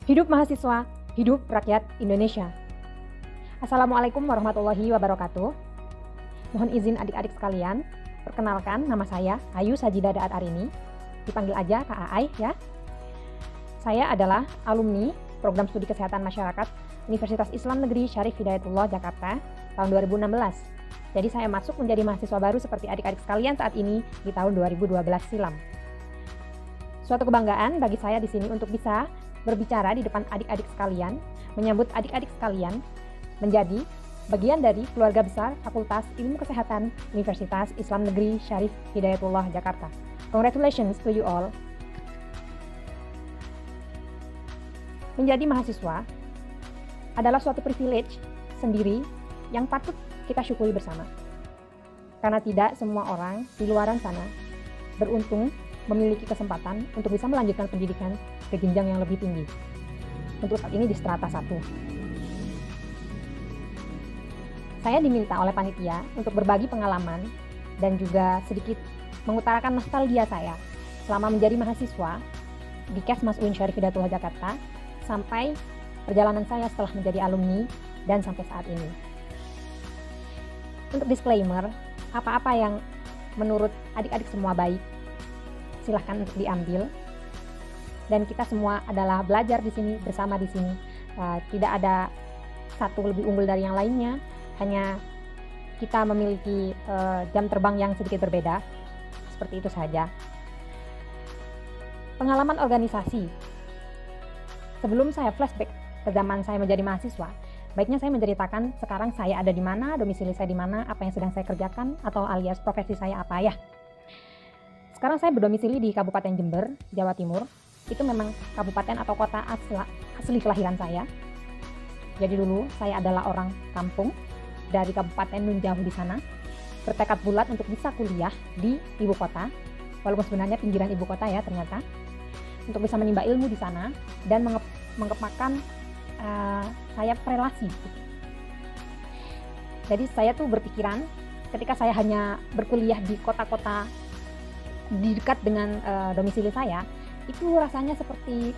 Hidup mahasiswa, hidup rakyat Indonesia. Assalamualaikum warahmatullahi wabarakatuh. Mohon izin adik-adik sekalian, perkenalkan nama saya Ayu Sajida Daat Arini, dipanggil aja Kak Aai ya. Saya adalah alumni Program Studi Kesehatan Masyarakat Universitas Islam Negeri Syarif Hidayatullah Jakarta tahun 2016. Jadi saya masuk menjadi mahasiswa baru seperti adik-adik sekalian saat ini di tahun 2012 silam. Suatu kebanggaan bagi saya di sini untuk bisa berbicara di depan adik-adik sekalian, menyambut adik-adik sekalian menjadi bagian dari keluarga besar Fakultas Ilmu Kesehatan Universitas Islam Negeri Syarif Hidayatullah Jakarta. Congratulations to you all. Menjadi mahasiswa adalah suatu privilege sendiri yang patut kita syukuri bersama. Karena tidak semua orang di luaran sana beruntung memiliki kesempatan untuk bisa melanjutkan pendidikan ke jenjang yang lebih tinggi. Untuk saat ini di strata 1. Saya diminta oleh panitia untuk berbagi pengalaman dan juga sedikit mengutarakan nostalgia saya selama menjadi mahasiswa di Kesmas UIN Syarif Hidayatullah Jakarta sampai perjalanan saya setelah menjadi alumni dan sampai saat ini. Untuk disclaimer, apa-apa yang menurut adik-adik semua baik, silahkan untuk diambil. Dan kita semua adalah belajar di sini, bersama di sini. Tidak ada satu lebih unggul dari yang lainnya, hanya kita memiliki jam terbang yang sedikit berbeda. Seperti itu saja. Pengalaman organisasi. Sebelum saya flashback ke zaman saya menjadi mahasiswa, baiknya saya menceritakan sekarang saya ada di mana, domisili saya di mana, apa yang sedang saya kerjakan, atau alias profesi saya apa ya. Sekarang saya berdomisili di Kabupaten Jember, Jawa Timur. Itu memang kabupaten atau kota asli kelahiran saya. Jadi dulu saya adalah orang kampung dari Kabupaten Nun Jauh di sana, bertekad bulat untuk bisa kuliah di ibu kota, walaupun sebenarnya pinggiran ibu kota ya ternyata, untuk bisa menimba ilmu di sana dan mengembangkan sayap relasi. Jadi saya tuh berpikiran ketika saya hanya berkuliah di kota-kota di dekat dengan domisili saya, itu rasanya seperti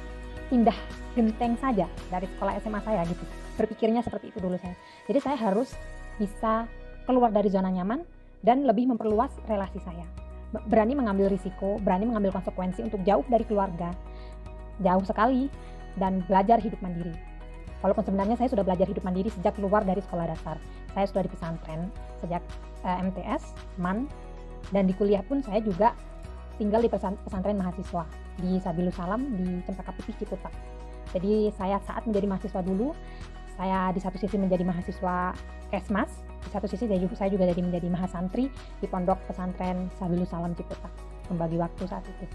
pindah genteng saja dari sekolah SMA saya gitu. Berpikirnya seperti itu dulu saya. Jadi saya harus bisa keluar dari zona nyaman dan lebih memperluas relasi saya. Berani mengambil risiko, berani mengambil konsekuensi untuk jauh dari keluarga, jauh sekali, dan belajar hidup mandiri. Walaupun sebenarnya saya sudah belajar hidup mandiri sejak keluar dari sekolah dasar. Saya sudah di pesantren sejak MTS, MAN, dan di kuliah pun saya juga tinggal di pesantren mahasiswa di Sabilus Salam di Cempaka Putih Ciputat. Jadi saya saat menjadi mahasiswa dulu, saya di satu sisi menjadi mahasiswa Kesmas, di satu sisi saya juga jadi menjadi mahasantri di pondok pesantren Sabilus Salam Ciputat, membagi waktu saat itu.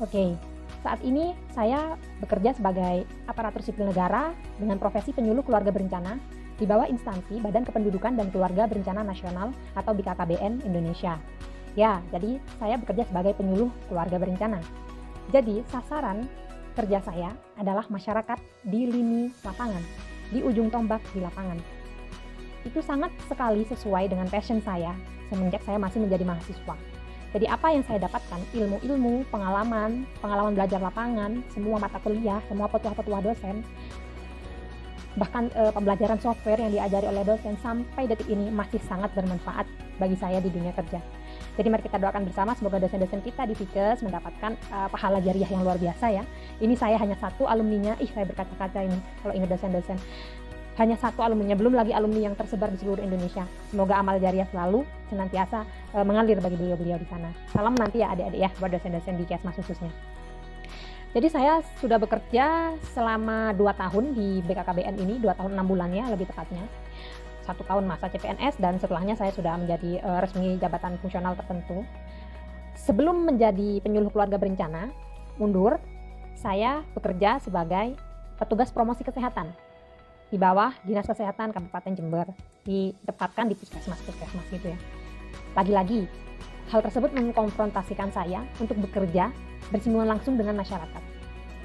Oke, saat ini saya bekerja sebagai aparatur sipil negara dengan profesi penyuluh keluarga berencana di bawah instansi Badan Kependudukan dan Keluarga Berencana Nasional atau BKKBN Indonesia. Ya, jadi saya bekerja sebagai penyuluh keluarga berencana. Jadi sasaran kerja saya adalah masyarakat di lini lapangan, di ujung tombak di lapangan. Itu sangat sekali sesuai dengan passion saya semenjak saya masih menjadi mahasiswa. Jadi apa yang saya dapatkan, ilmu-ilmu, pengalaman belajar lapangan, semua mata kuliah, semua petuah-petuah dosen, bahkan pembelajaran software yang diajari oleh dosen sampai detik ini masih sangat bermanfaat bagi saya di dunia kerja. Jadi mari kita doakan bersama semoga dosen-dosen kita di Fikes mendapatkan pahala jariah yang luar biasa ya. Ini saya hanya satu alumninya, saya berkaca-kaca ini kalau ingat dosen-dosen. Hanya satu alumninya, belum lagi alumni yang tersebar di seluruh Indonesia. Semoga amal jariah selalu senantiasa mengalir bagi beliau-beliau di sana. Salam nanti ya adik-adik ya buat dosen-dosen di Kesmas khususnya. Jadi saya sudah bekerja selama 2 tahun di BKKBN ini, 2 tahun 6 bulan ya lebih tepatnya. 1 tahun masa CPNS dan setelahnya saya sudah menjadi resmi jabatan fungsional tertentu. Sebelum menjadi penyuluh keluarga berencana, mundur, saya bekerja sebagai petugas promosi kesehatan di bawah Dinas Kesehatan Kabupaten Jember, ditempatkan di puskesmas gitu ya. Lagi-lagi, hal tersebut mengkonfrontasikan saya untuk bekerja bersinggungan langsung dengan masyarakat.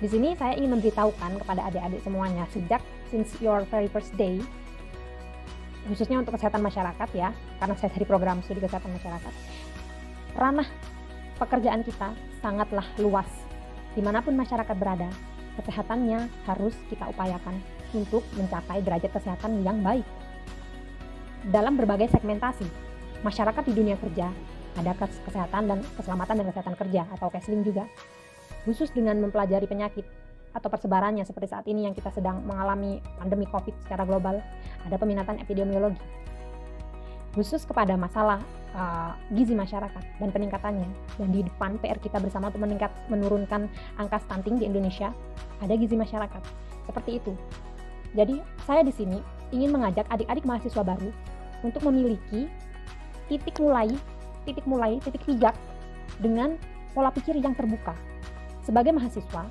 Di sini saya ingin memberitahukan kepada adik-adik semuanya, since your very first day, khususnya untuk kesehatan masyarakat ya, karena saya dari program studi kesehatan masyarakat, ranah pekerjaan kita sangatlah luas. Dimanapun masyarakat berada, kesehatannya harus kita upayakan untuk mencapai derajat kesehatan yang baik. Dalam berbagai segmentasi, masyarakat di dunia kerja, ada kesehatan dan keselamatan dan kesehatan kerja atau KESLIM juga, khusus dengan mempelajari penyakit atau persebarannya seperti saat ini yang kita sedang mengalami pandemi COVID secara global, ada peminatan epidemiologi. Khusus kepada masalah gizi masyarakat dan peningkatannya, dan di depan PR kita bersama untuk menurunkan angka stunting di Indonesia, ada gizi masyarakat. Seperti itu. Jadi saya di sini ingin mengajak adik-adik mahasiswa baru untuk memiliki titik pijak dengan pola pikir yang terbuka. Sebagai mahasiswa,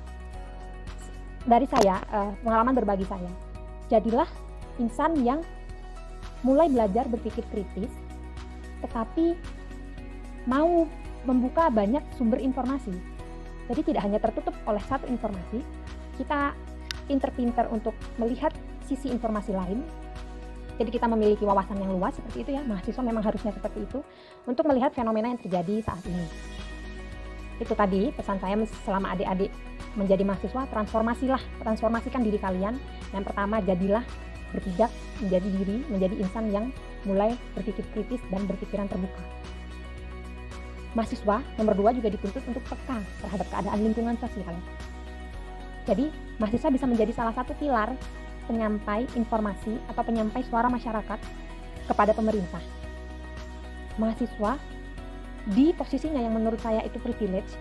dari saya, pengalaman berbagi saya, jadilah insan yang mulai belajar berpikir kritis, tetapi mau membuka banyak sumber informasi. Jadi tidak hanya tertutup oleh satu informasi, kita pinter-pinter untuk melihat sisi informasi lain. Jadi kita memiliki wawasan yang luas seperti itu ya, mahasiswa memang harusnya seperti itu untuk melihat fenomena yang terjadi saat ini. Itu tadi pesan saya selama adik-adik menjadi mahasiswa, transformasikan diri kalian. Yang pertama, jadilah berpijak, menjadi insan yang mulai berpikir kritis dan berpikiran terbuka. Mahasiswa nomor 2 juga dituntut untuk peka terhadap keadaan lingkungan sosial. Jadi mahasiswa bisa menjadi salah satu pilar penyampai informasi atau penyampai suara masyarakat kepada pemerintah. Mahasiswa di posisinya yang menurut saya itu privilege,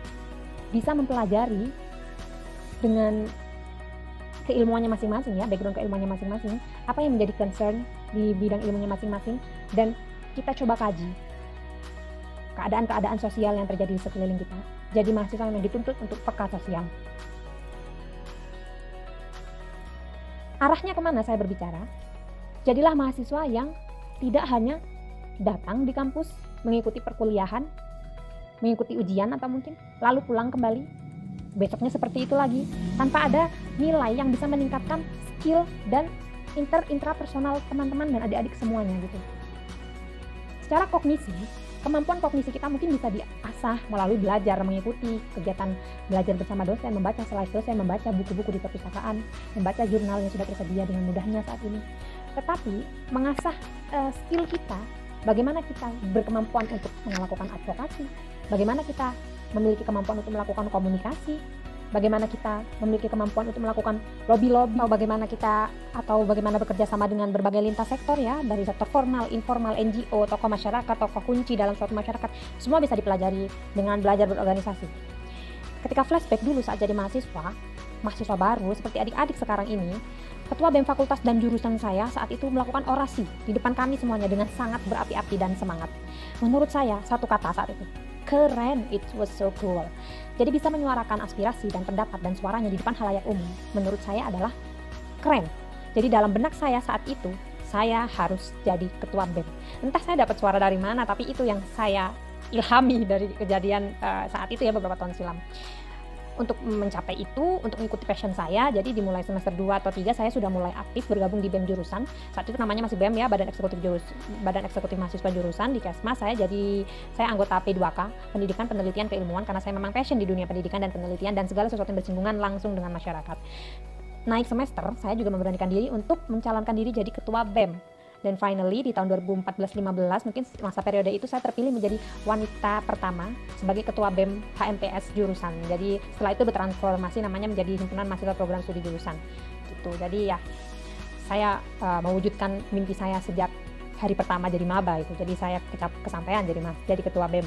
bisa mempelajari dengan keilmuannya masing-masing ya, background keilmuannya masing-masing, apa yang menjadi concern di bidang ilmunya masing-masing, dan kita coba kaji keadaan-keadaan sosial yang terjadi di sekeliling kita. Jadi mahasiswa yang dituntut untuk peka sosial. Arahnya kemana saya berbicara? Jadilah mahasiswa yang tidak hanya datang di kampus, mengikuti perkuliahan, mengikuti ujian atau mungkin lalu pulang kembali, besoknya seperti itu lagi, tanpa ada nilai yang bisa meningkatkan skill dan intrapersonal teman-teman dan adik-adik semuanya gitu. Secara kognisi, kemampuan kognisi kita mungkin bisa diasah melalui belajar, mengikuti kegiatan belajar bersama dosen, membaca slide dosen, membaca buku-buku di perpustakaan, membaca jurnal yang sudah tersedia dengan mudahnya saat ini. Tetapi mengasah skill kita, bagaimana kita berkemampuan untuk melakukan advokasi, bagaimana kita memiliki kemampuan untuk melakukan komunikasi, bagaimana kita memiliki kemampuan untuk melakukan lobby-lobby, atau bagaimana bekerja sama dengan berbagai lintas sektor ya, dari sektor formal, informal, NGO, tokoh masyarakat, tokoh kunci dalam suatu masyarakat, semua bisa dipelajari dengan belajar berorganisasi. Ketika flashback dulu saat jadi mahasiswa baru seperti adik-adik sekarang ini, Ketua BEM Fakultas dan jurusan saya saat itu melakukan orasi di depan kami semuanya dengan sangat berapi-api dan semangat. Menurut saya, satu kata saat itu, keren, it was so cool. Jadi bisa menyuarakan aspirasi dan pendapat dan suaranya di depan halayak umum, menurut saya adalah keren. Jadi dalam benak saya saat itu, saya harus jadi ketua BEM. Entah saya dapat suara dari mana, tapi itu yang saya ilhami dari kejadian saat itu ya, beberapa tahun silam. Untuk mencapai itu, untuk mengikuti passion saya, jadi dimulai semester 2 atau 3 saya sudah mulai aktif bergabung di BEM jurusan. Saat itu namanya masih BEM ya, Badan Eksekutif Mahasiswa Jurusan di Kesmas. Saya anggota P2K, Pendidikan Penelitian Keilmuan, karena saya memang passion di dunia pendidikan dan penelitian dan segala sesuatu yang bersinggungan langsung dengan masyarakat. Naik semester, saya juga memberanikan diri untuk mencalonkan diri jadi ketua BEM. Dan finally di tahun 2014-15 mungkin masa periode itu saya terpilih menjadi wanita pertama sebagai ketua BEM HMPS jurusan. Jadi setelah itu bertransformasi namanya menjadi himpunan mahasiswa program studi jurusan. Gitu. Jadi ya saya mewujudkan mimpi saya sejak hari pertama jadi maba itu. Jadi saya kesampaian jadi ketua BEM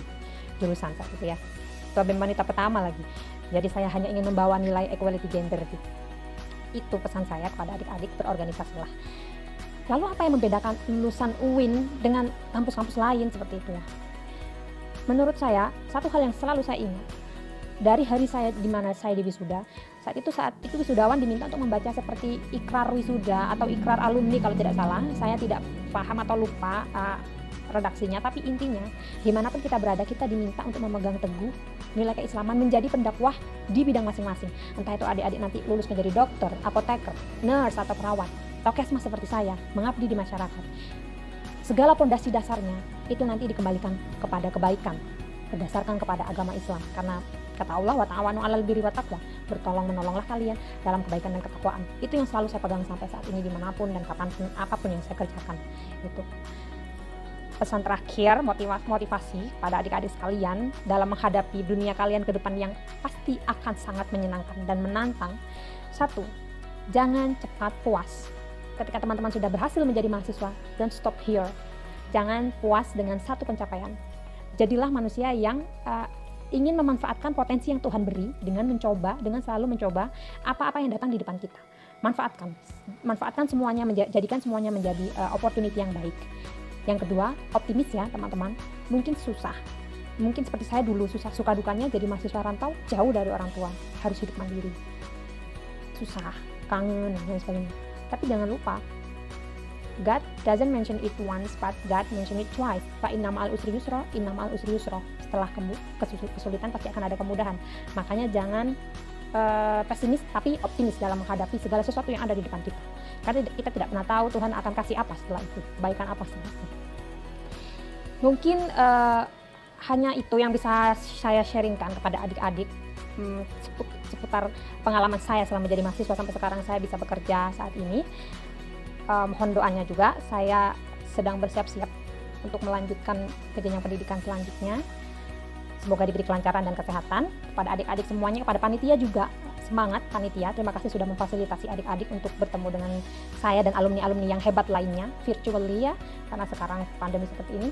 jurusan saat itu ya. Ketua BEM wanita pertama lagi. Jadi saya hanya ingin membawa nilai equality gender gitu. Itu pesan saya kepada adik-adik, berorganisasilah. Lalu apa yang membedakan lulusan UIN dengan kampus-kampus lain seperti itu ya? Menurut saya, satu hal yang selalu saya ingat, dari hari saya di mana saya di wisuda, saat itu wisudawan diminta untuk membaca seperti ikrar wisuda atau ikrar alumni kalau tidak salah. Saya tidak paham atau lupa redaksinya, tapi intinya dimanapun kita berada, kita diminta untuk memegang teguh nilai keislaman, menjadi pendakwah di bidang masing-masing. Entah itu adik-adik nanti lulus menjadi dokter, apoteker, nurse atau perawat, atau kesmas seperti saya, mengabdi di masyarakat. Segala pondasi dasarnya itu nanti dikembalikan kepada kebaikan, berdasarkan kepada agama Islam. Karena Kata Allah, wa ta'awanu 'alal birri wat taqwa, bertolong-menolonglah kalian dalam kebaikan dan ketakwaan. Itu yang selalu saya pegang sampai saat ini, dimanapun dan kapanpun, apapun yang saya kerjakan. Itu pesan terakhir, motivasi pada adik-adik sekalian dalam menghadapi dunia kalian ke depan yang pasti akan sangat menyenangkan dan menantang. 1, jangan cepat puas. Ketika teman-teman sudah berhasil menjadi mahasiswa, don't stop here. Jangan puas dengan satu pencapaian. Jadilah manusia yang ingin memanfaatkan potensi yang Tuhan beri dengan selalu mencoba apa-apa yang datang di depan kita. Manfaatkan semuanya, jadikan semuanya menjadi opportunity yang baik. Yang kedua, optimis ya teman-teman. Mungkin susah, mungkin seperti saya dulu, susah suka dukanya jadi mahasiswa rantau, jauh dari orang tua, harus hidup mandiri, susah, kangen dan sebagainya. Tapi jangan lupa, God doesn't mention it once, but God mention it twice. Fa inna ma'al usri yusra, inna ma'al usri yusra. Setelah kesulitan pasti akan ada kemudahan. Makanya jangan pesimis tapi optimis dalam menghadapi segala sesuatu yang ada di depan kita. Karena kita tidak pernah tahu Tuhan akan kasih apa setelah itu, kebaikan apa setelah itu. Mungkin hanya itu yang bisa saya sharingkan kepada adik-adik seputar pengalaman saya selama menjadi mahasiswa sampai sekarang saya bisa bekerja saat ini. Mohon doanya juga, saya sedang bersiap-siap untuk melanjutkan ke jenjang pendidikan selanjutnya. Semoga diberi kelancaran dan kesehatan kepada adik-adik semuanya, kepada panitia juga. Semangat panitia, terima kasih sudah memfasilitasi adik-adik untuk bertemu dengan saya dan alumni-alumni yang hebat lainnya virtually ya, karena sekarang pandemi seperti ini.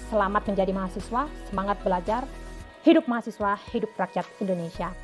Selamat menjadi mahasiswa, semangat belajar, hidup mahasiswa, hidup rakyat Indonesia.